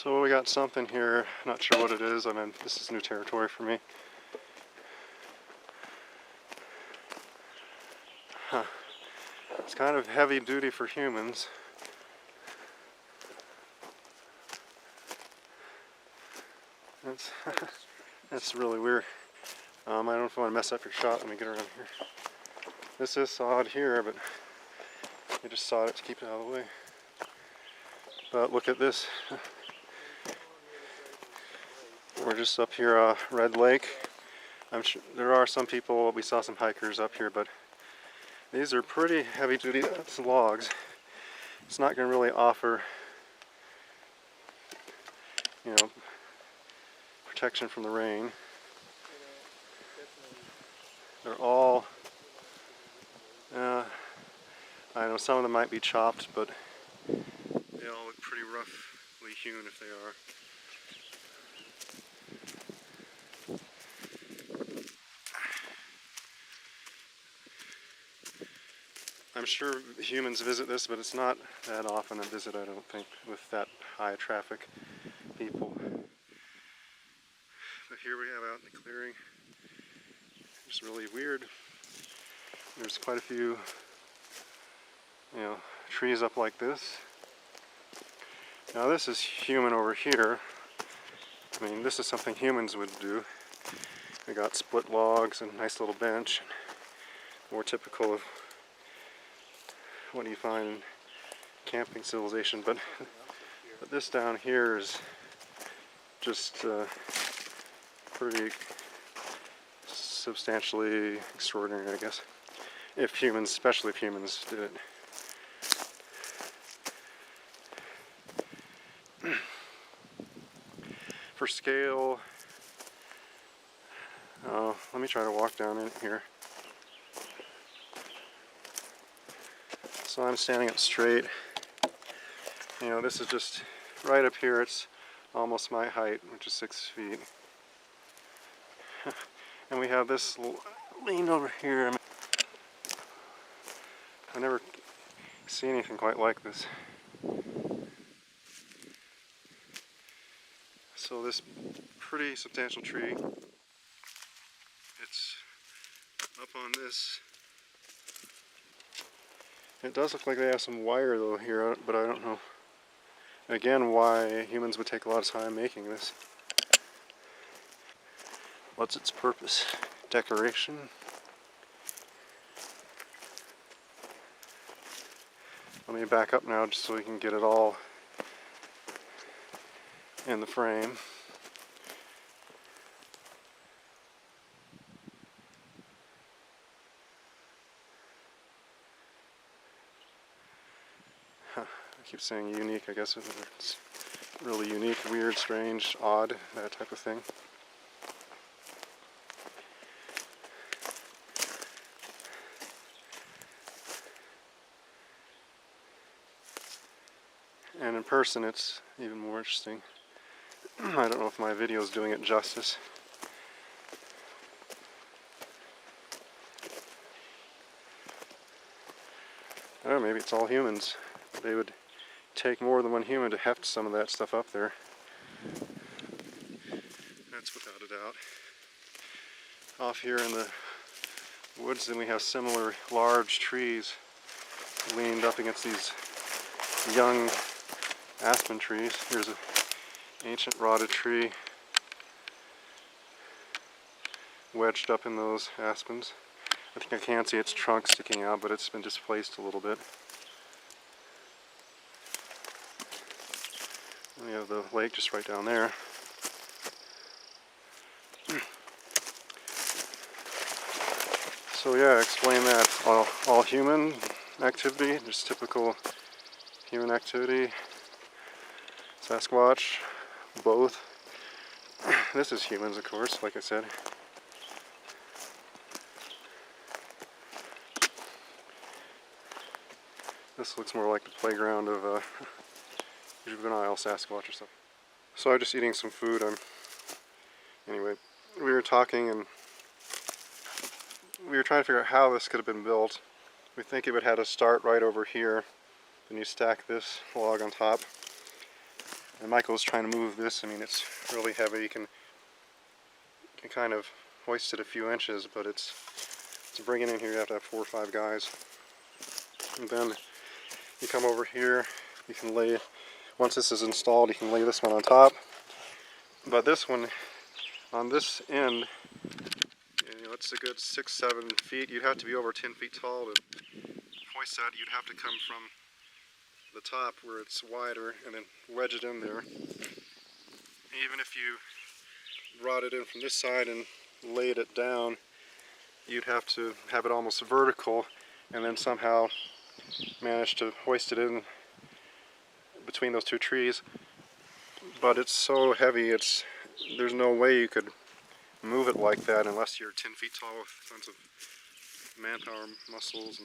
So we got something here, not sure what it is. I mean, this is new territory for me. Huh. It's kind of heavy duty for humans. That's really weird. I don't know if I want to mess up your shot. Let me get around here. This is sawed here, but I just sawed it to keep it out of the way. But look at this. We're just up here, Red Lake. I'm sure there are some people, we saw some hikers up here, but these are pretty heavy duty logs. It's not going to really offer, you know, protection from the rain. They're all, I know some of them might be chopped, but they all look pretty roughly hewn if they are. I'm sure humans visit this, but it's not that often a visit, I don't think, with that high traffic people. But here we have out in the clearing. It's really weird. There's quite a few, you know, trees up like this. Now this is human over here. I mean, this is something humans would do. We got split logs and a nice little bench. More typical of what you find in camping civilization, but this down here is just pretty substantially extraordinary, I guess. If humans, especially if humans did it. For scale, let me try to walk down in here. So I'm standing up straight. You know, this is just right up here. It's almost my height, which is 6 feet. And we have this lean over here. I've never seen anything quite like this. So this pretty substantial tree, it's up on this. It does look like they have some wire though here, but I don't know, again, why humans would take a lot of time making this. What's its purpose? Decoration? Let me back up now just so we can get it all in the frame. I keep saying unique, I guess it's really unique, weird, strange, odd, that type of thing. And in person it's even more interesting. I don't know if my video is doing it justice. Oh, maybe it's all humans. They would take more than one human to heft some of that stuff up there. That's without a doubt. Off here in the woods, then we have similar large trees leaned up against these young aspen trees. Here's an ancient rotted tree wedged up in those aspens. I think I can see its trunk sticking out, but it's been displaced a little bit. We have the lake just right down there. So yeah, explain that. All human activity, just typical human activity. Sasquatch, both. This is humans, of course, like I said. This looks more like the playground of juvenile Sasquatch or something. So I'm just eating some food. Anyway, we were talking and we were trying to figure out how this could have been built. We think it would have had to start right over here. Then you stack this log on top. And Michael's trying to move this. I mean, it's really heavy. You can kind of hoist it a few inches, but to bring it in here, you have to have 4 or 5 guys. And then you come over here, you can lay, once this is installed, you can lay this one on top. But this one, on this end, it's a good 6-7 feet. You'd have to be over 10 feet tall to hoist that. You'd have to come from the top where it's wider and then wedge it in there. Even if you brought it in from this side and laid it down, you'd have to have it almost vertical and then somehow manage to hoist it in between those 2 trees. But it's so heavy, there's no way you could move it like that unless you're 10 feet tall with tons of manpower, muscles.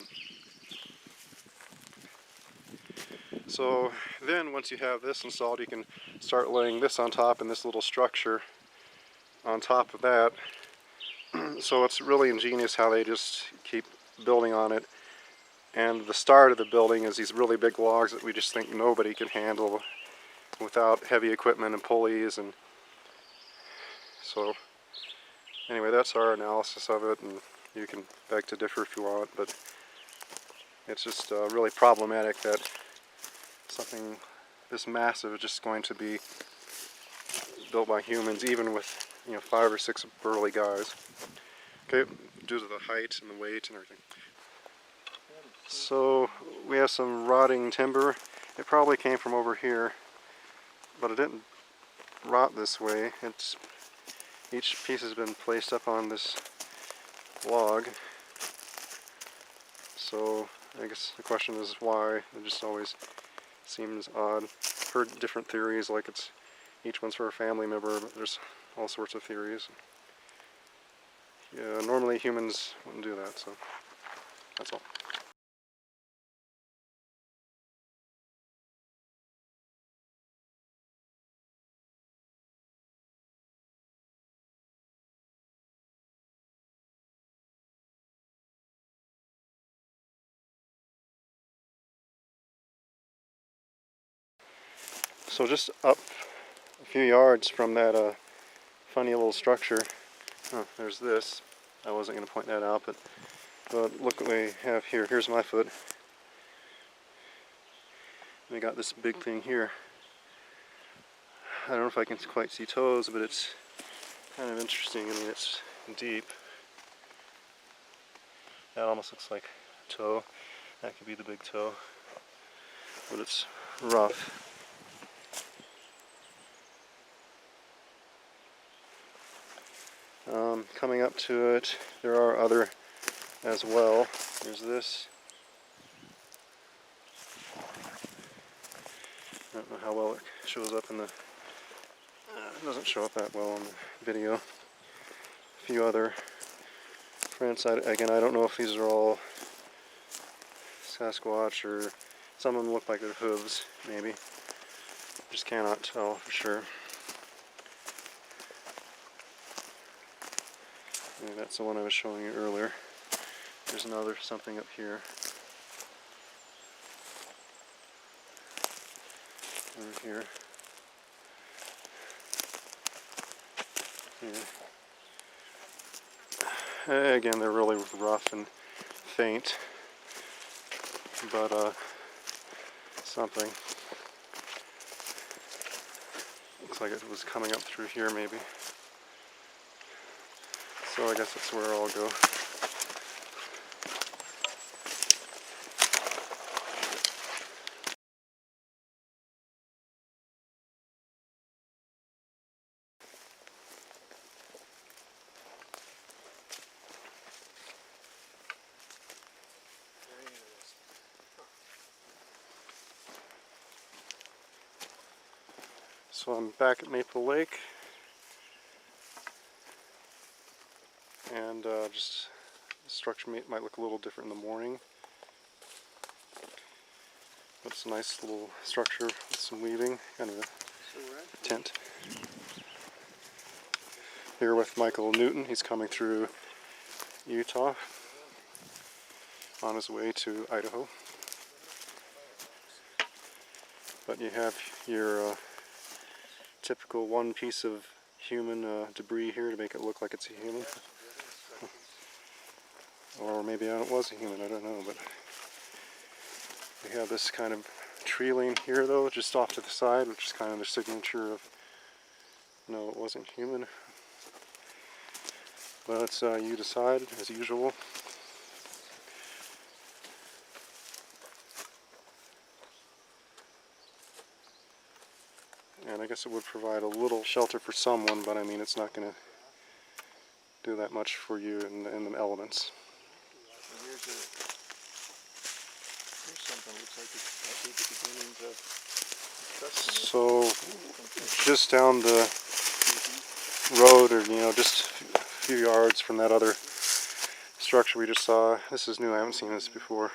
So then once you have this installed, you can start laying this on top and this little structure on top of that. So it's really ingenious how they just keep building on it. And the start of the building is these really big logs that we just think nobody can handle without heavy equipment and pulleys. And so anyway, that's our analysis of it, and you can beg to differ if you want, but it's just really problematic that something this massive is just going to be built by humans, even with 5 or 6 burly guys. Okay, due to the height and the weight and everything. So we have some rotting timber. It probably came from over here, but it didn't rot this way. Each piece has been placed up on this log. So I guess the question is why. It just always seems odd. Heard different theories, like each one's for a family member, but there's all sorts of theories. Yeah, normally humans wouldn't do that, so that's all. So just up a few yards from that funny little structure, there's this. I wasn't going to point that out, but look what we have here. Here's my foot. We got this big thing here. I don't know if I can quite see toes, but it's kind of interesting. I mean, it's deep. That almost looks like a toe. That could be the big toe, but it's rough. Coming up to it, there are other as well. There's this. I don't know how well it shows up in the... it doesn't show up that well on the video. A few other prints. Again, I don't know if these are all Sasquatch or some of them look like they're hooves, maybe. Just cannot tell for sure. And that's the one I was showing you earlier. There's another something up here. Over here. Here. Again, they're really rough and faint, but something. Looks like it was coming up through here, maybe. So I guess that's where I'll go. So I'm back at Maple Lake, and just the structure might look a little different in the morning, but it's a nice little structure with some weaving, kind of a tent. Here with Michael Newton. He's coming through Utah on his way to Idaho. But you have your typical one piece of human debris here to make it look like it's a human. Or maybe it was a human, I don't know, but we have this kind of tree lane here though, just off to the side, which is kind of the signature of, no, it wasn't human. But you decide, as usual. And I guess it would provide a little shelter for someone, but I mean, it's not going to do that much for you in the elements. Here's something that looks like it's the beginnings of. So, just down the road, or just a few yards from that other structure we just saw, this is new, I haven't seen this before.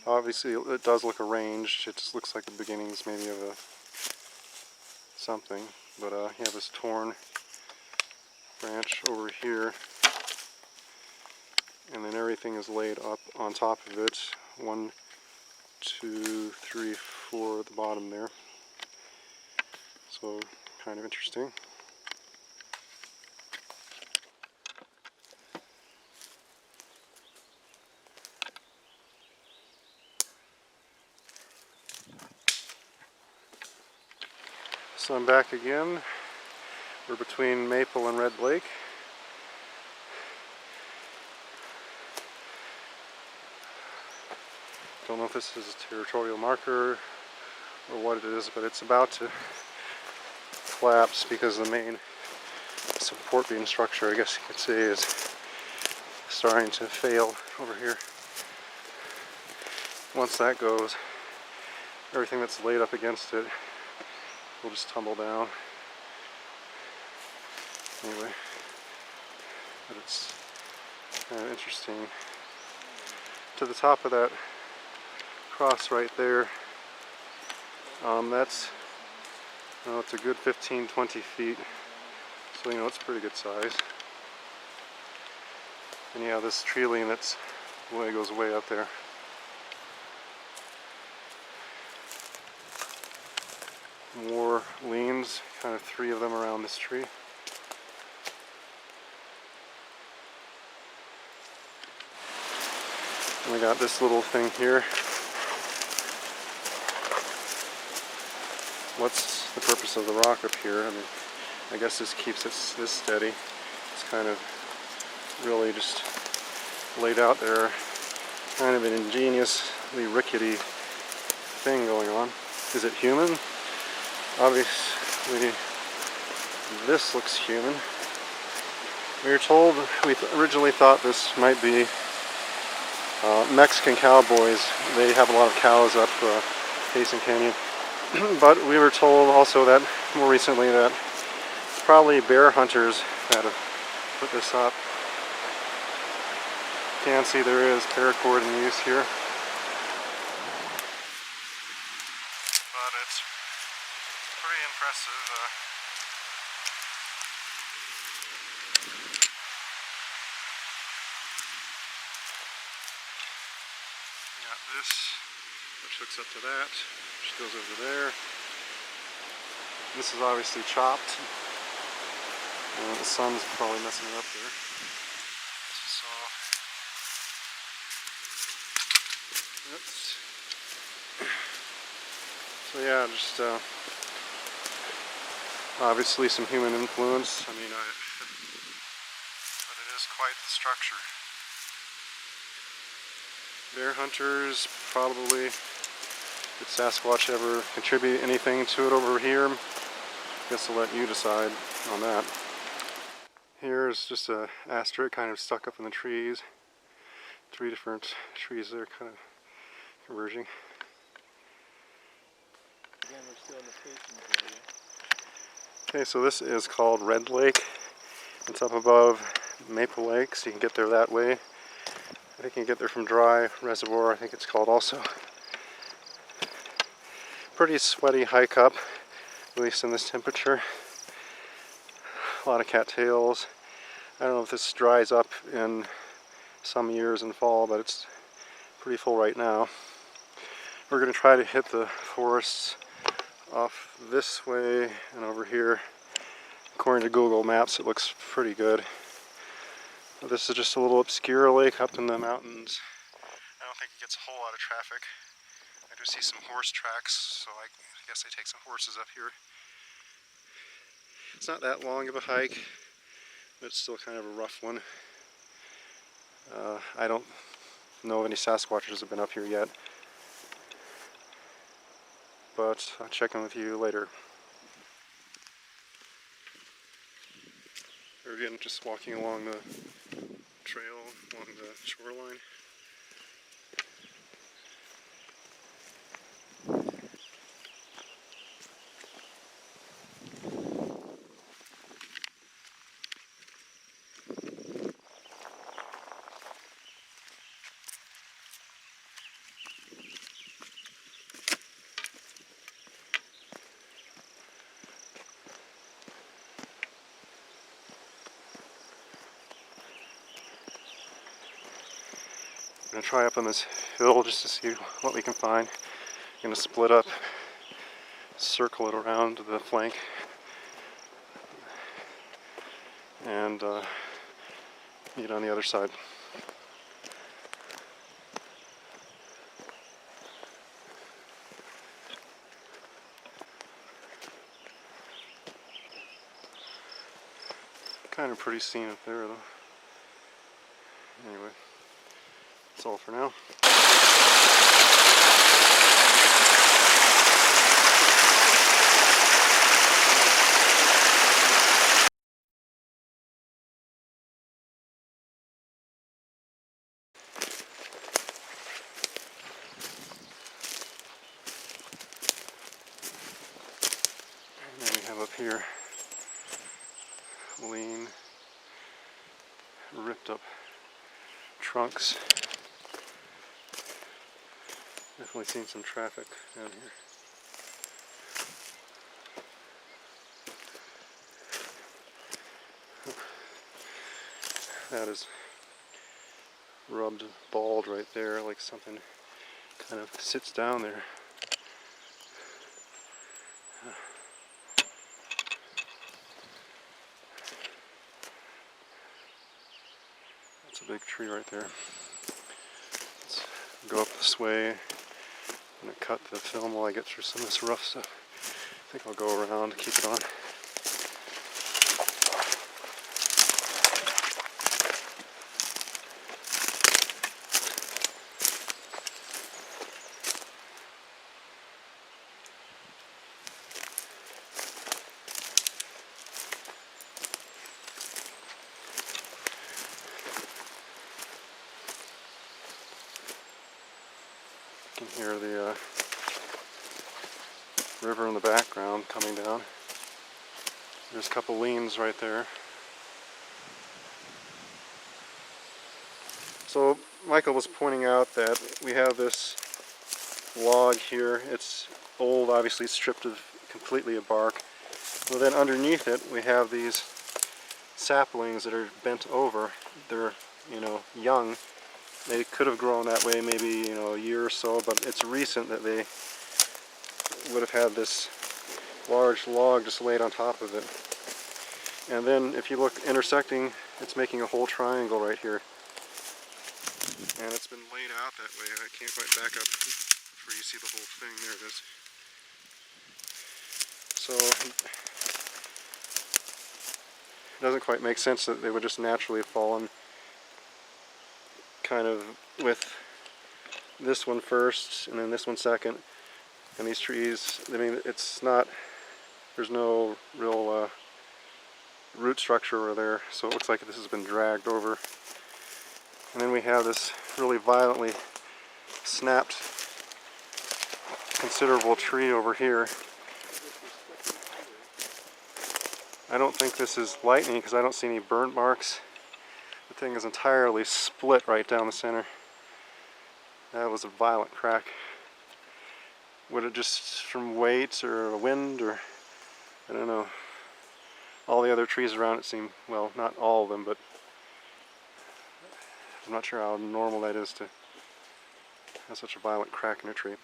Obviously it does look arranged, it just looks like the beginnings maybe of something, but you have this torn branch over here, and then everything is laid up on top of it, 1, 2, 3, 4 at the bottom there, so kind of interesting. So I'm back again. We're between Maple and Red Lake. Don't know if this is a territorial marker or what it is, but it's about to collapse because the main support beam structure, I guess you could say, is starting to fail over here. Once that goes, everything that's laid up against it will just tumble down. Anyway, but it's kind of interesting. To the top of that cross right there, that's, it's a good 15-20 feet, so it's pretty good size. And yeah, this tree line that's goes way up there. More leans, kind of 3 of them around this tree. And we got this little thing here. What's the purpose of the rock up here? I mean, I guess this keeps it this steady. It's kind of really just laid out there. Kind of an ingeniously rickety thing going on. Is it human? Obviously, this looks human. We were told, we originally thought this might be Mexican cowboys. They have a lot of cows up Payson Canyon. But we were told also that, more recently, that it's probably bear hunters that have put this up. You can see there is paracord in use here. But it's pretty impressive. We got this, which hooks up to that, which goes over there. This is obviously chopped. The sun's probably messing it up there. So yeah, just obviously some human influence. I mean, but it is quite the structure. Bear hunters, probably. Did Sasquatch ever contribute anything to it over here? Guess I'll let you decide on that. Here's just a asterisk kind of stuck up in the trees. 3 different trees there kind of converging. Again, we're still in the Payson area. Okay, so this is called Red Lake. It's up above Maple Lake, so you can get there that way. I think you can get there from Dry Reservoir, I think it's called also. Pretty sweaty hike up, at least in this temperature. A lot of cattails. I don't know if this dries up in some years in fall, but it's pretty full right now. We're going to try to hit the forests off this way and over here. According to Google Maps, it looks pretty good. But this is just a little obscure lake up in the mountains. I don't think it gets a whole lot of traffic. I do see some horse tracks, so I guess they take some horses up here. It's not that long of a hike, but it's still kind of a rough one. I don't know if any Sasquatches have been up here yet, but I'll check in with you later. Here again, just walking along the trail, along the shoreline. I'm going to try up on this hill just to see what we can find. I'm going to split up, circle it around to the flank, and meet on the other side. Kind of pretty scene up there though. Anyway, that's all for now. And then we have up here lean, ripped up trunks. Definitely seen some traffic down here. That is rubbed bald right there, like something kind of sits down there. That's a big tree right there. Let's go up this way. I'm going to cut the film while I get through some of this rough stuff. I think I'll go around to keep it on. You can hear the river in the background coming down. There's a couple leans right there. So Michael was pointing out that we have this log here. It's old, obviously stripped of completely of bark. Well, then underneath it we have these saplings that are bent over. They're, young. They could have grown that way maybe, a year or so, but it's recent that they would have had this large log just laid on top of it. And then if you look intersecting, it's making a whole triangle right here. And it's been laid out that way. I can't quite back up for you to see the whole thing. There it is. So it doesn't quite make sense that they would just naturally have fallen kind of with this one first and then this one second. And these trees, I mean, it's not, there's no real root structure over there, so it looks like this has been dragged over. And then we have this really violently snapped considerable tree over here. I don't think this is lightning because I don't see any burn marks. The thing is entirely split right down the center. That was a violent crack. Would it just from weight or wind or I don't know. All the other trees around it seem, well, not all of them, but I'm not sure how normal that is to have such a violent crack in a tree.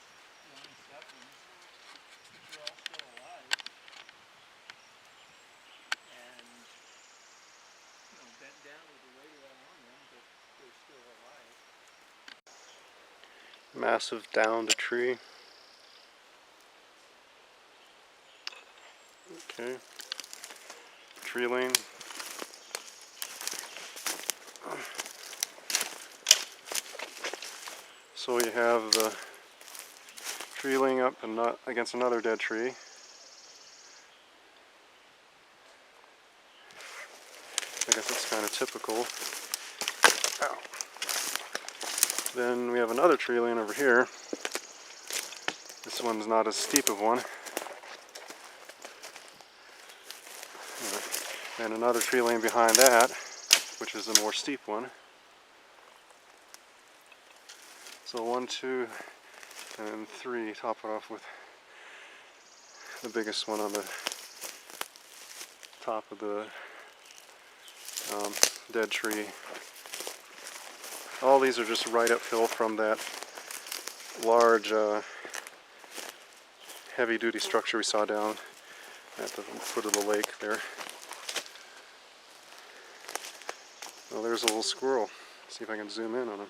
massive downed tree. Okay. Tree lane. So you have the tree laying up and not against another dead tree. I guess that's kind of typical. Ow. Then we have another tree laying over here. This one's not as steep of one. And another tree laying behind that, which is a more steep one. So 1, 2, and 3, top it off with the biggest one on the top of the dead tree. All these are just right uphill from that large heavy-duty structure we saw down at the foot of the lake there. Well, there's a little squirrel. See if I can zoom in on him.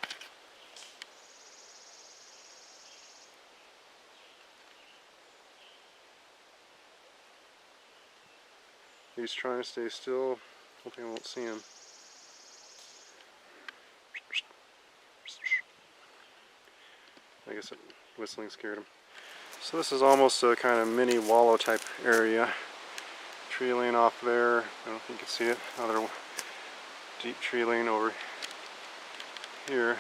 He's trying to stay still, hoping I won't see him. I guess whistling scared him. So this is almost a kind of mini wallow type area. Tree lane off there. I don't know if you can see it. Another deep tree lane over here.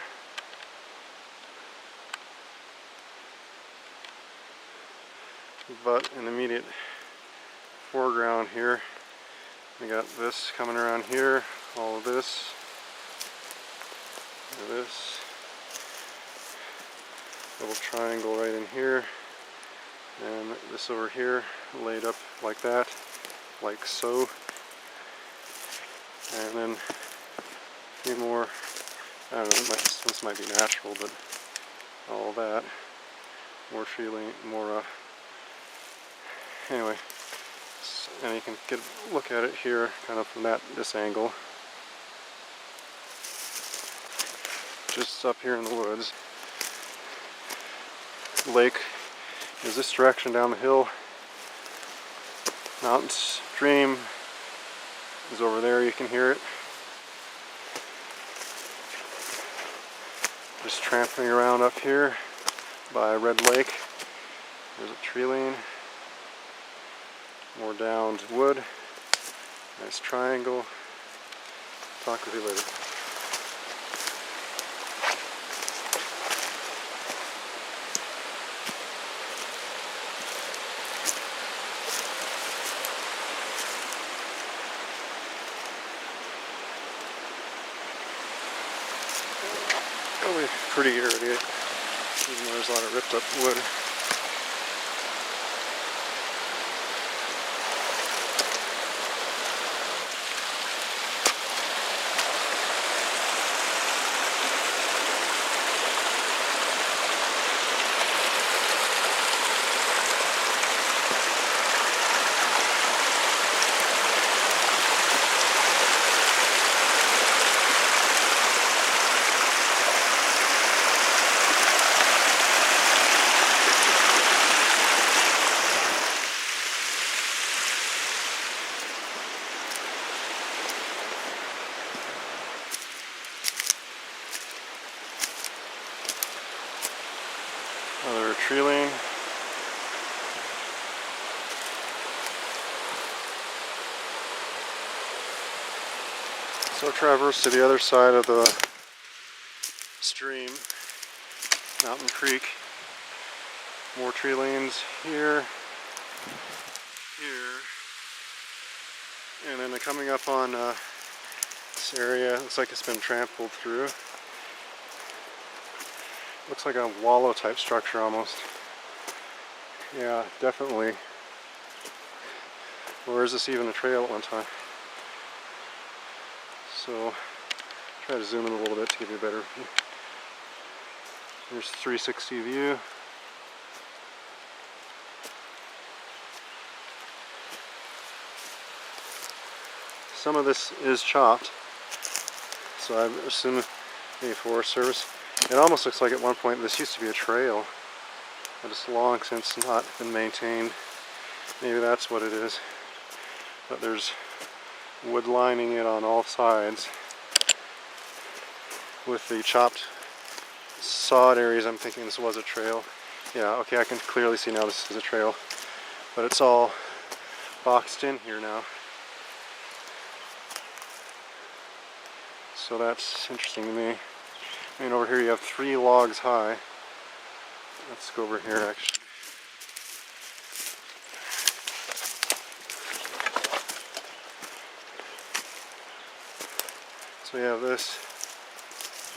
But in the immediate foreground here, we got this coming around here, all of this, and this, little triangle right in here, and this over here, laid up like that, like so, and then a few more, I don't know, this might be natural, but all that, more tree lane, more, anyway. And you can get a look at it here, kind of from this angle. Just up here in the woods. Lake is this direction down the hill. Mountain stream is over there, you can hear it. Just trampling around up here by Red Lake. There's a tree lane. More downed wood. Nice triangle. Talk with you later. Probably pretty irritated, even though there's a lot of ripped up wood. Another tree lane. So traverse to the other side of the stream, Mountain Creek. More tree lanes here, here, and then coming up on this area. Looks like it's been trampled through. Looks like a wallow type structure almost. Yeah, definitely. Or is this even a trail at one time? So, try to zoom in a little bit to give you a better view. Here's 360 view. Some of this is chopped, so I assume maybe Forest Service. It almost looks like at one point this used to be a trail, but it's long since not been maintained. Maybe that's what it is. But there's wood lining it on all sides. With the chopped sod areas, I'm thinking this was a trail. Yeah, okay, I can clearly see now this is a trail. But it's all boxed in here now. So that's interesting to me. And over here you have 3 logs high. Let's go over here actually. So we have this.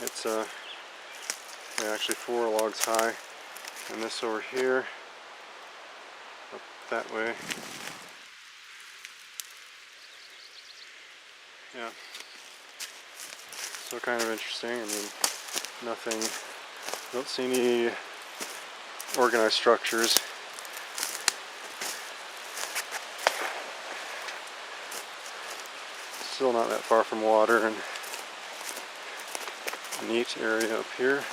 It's yeah, actually 4 logs high. And this over here, up that way. Yeah. So kind of interesting. I mean, nothing, don't see any organized structures. Still not that far from water, and a neat area up here.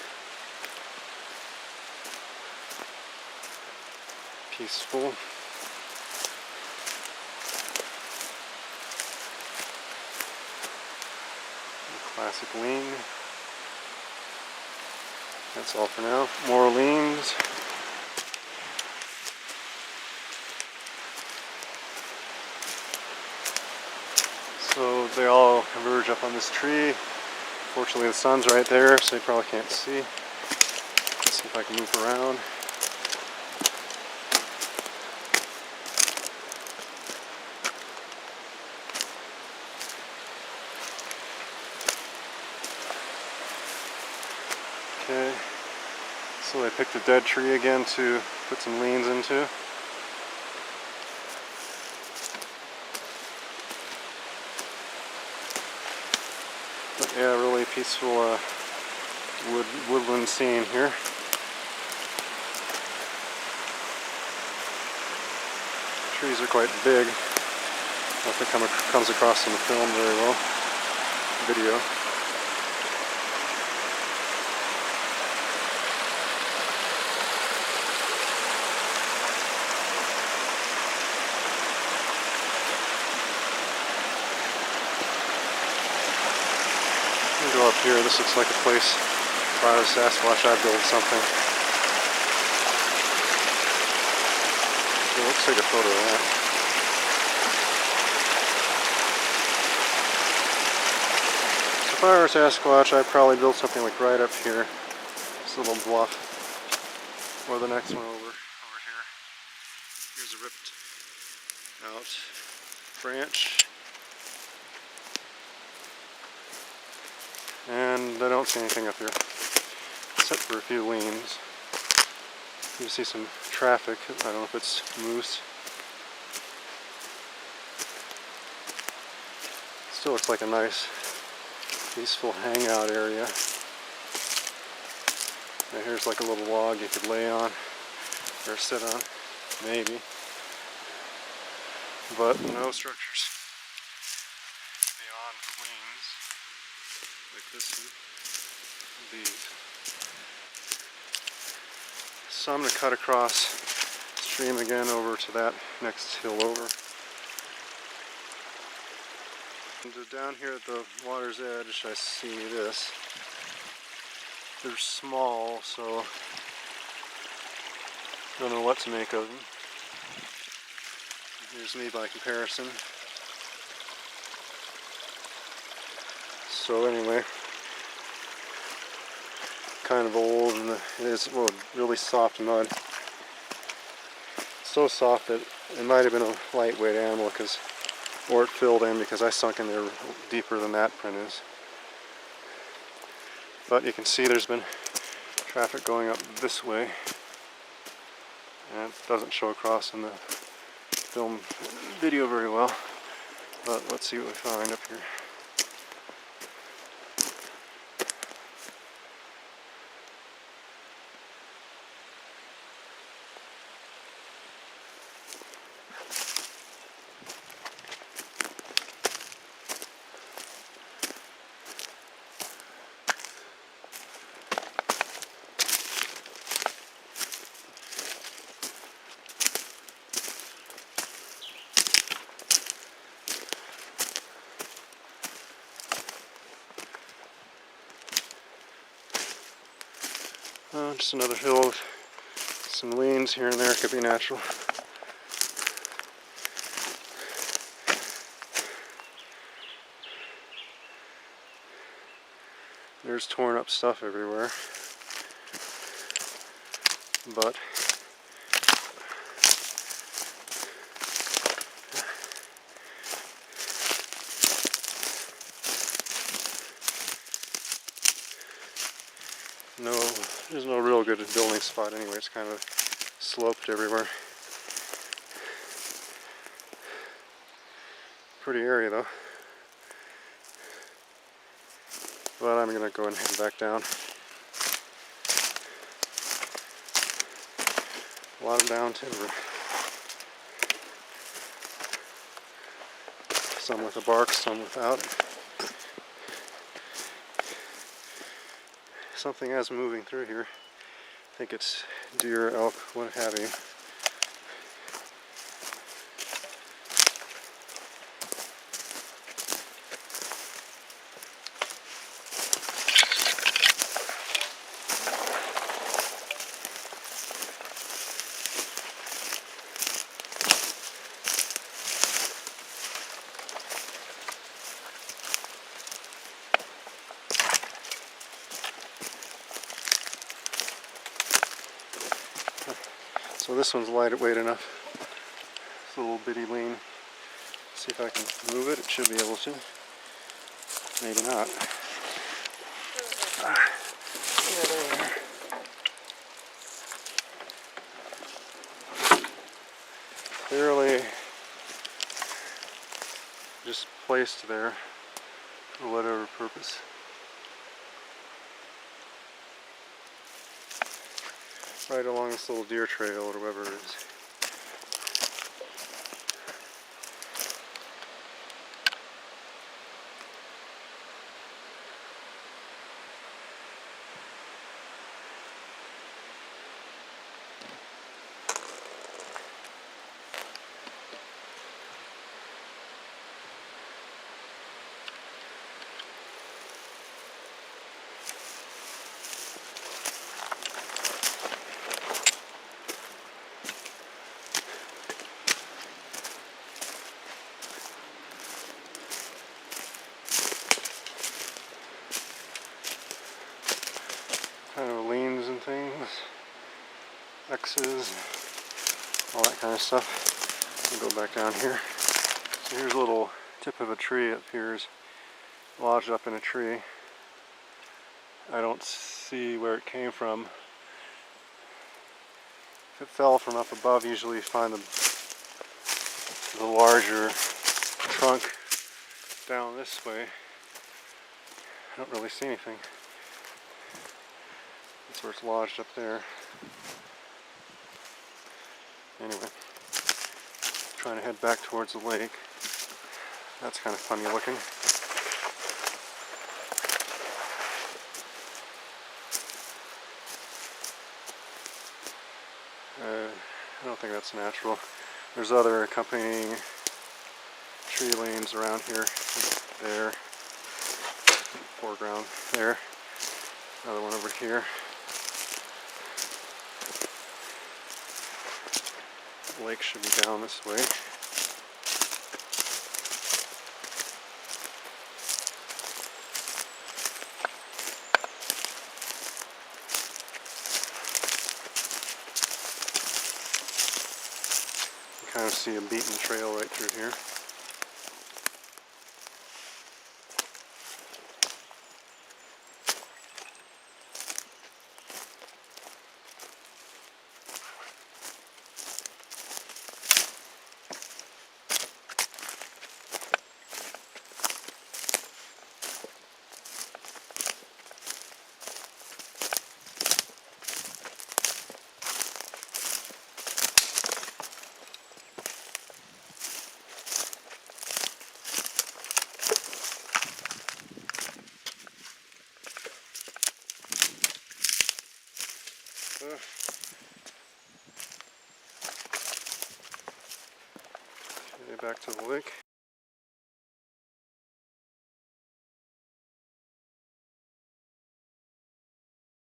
Peaceful. Classic lean. That's all for now. More leans. So they all converge up on this tree. Fortunately the sun's right there, so you probably can't see. Let's see if I can move around. Okay, so I picked a dead tree again to put some leans into. But yeah, really peaceful woodland scene here. Trees are quite big. I don't think it comes across in the film very well. Video. Go up here. This looks like a place if I was Sasquatch, I'd build something. So let's take a photo of that. So if I were Sasquatch, I'd probably build something like right up here. This little bluff. Or the next one over here. Here's a ripped out branch. And I don't see anything up here, except for a few leans. You see some traffic. I don't know if it's moose. Still looks like a nice, peaceful hangout area. And here's like a little log you could lay on, or sit on, maybe. But no structures beyond leans. Like this one, these. So I'm going to cut across the stream again over to that next hill over. And down here at the water's edge I see this. They're small, so I don't know what to make of them. Here's me by comparison. So anyway, kind of old, and it is really soft mud. So soft that it might have been a lightweight animal, or it filled in because I sunk in there deeper than that print is. But you can see there's been traffic going up this way, and it doesn't show across in the film video very well. But let's see what we find up here. Just another hill with some leans here and there, could be natural. There's torn up stuff everywhere, but there's no real good building spot anyway. It's kind of sloped everywhere. Pretty area though. But I'm gonna go and head back down. A lot of down timber. Some with a bark, some without. Something is moving through here. I think it's deer, elk, what have you. So this one's lightweight enough. It's a little bitty lean. See if I can move it. It should be able to. Maybe not. Clearly just placed there for whatever purpose. Right along this little deer trail or whatever it is. Kind of leans and things, X's, all that kind of stuff. We'll go back down here. So here's a little tip of a tree up here, lodged up in a tree. I don't see where it came from. If it fell from up above, usually you find the larger trunk down this way. I don't really see anything. That's where it's lodged up there. Anyway, trying to head back towards the lake. That's kind of funny looking. I don't think that's natural. There's other accompanying tree lanes around here. There, foreground there. Another one over here. The lake should be down this way. You kind of see a beaten trail right through here. Okay, back to the lake.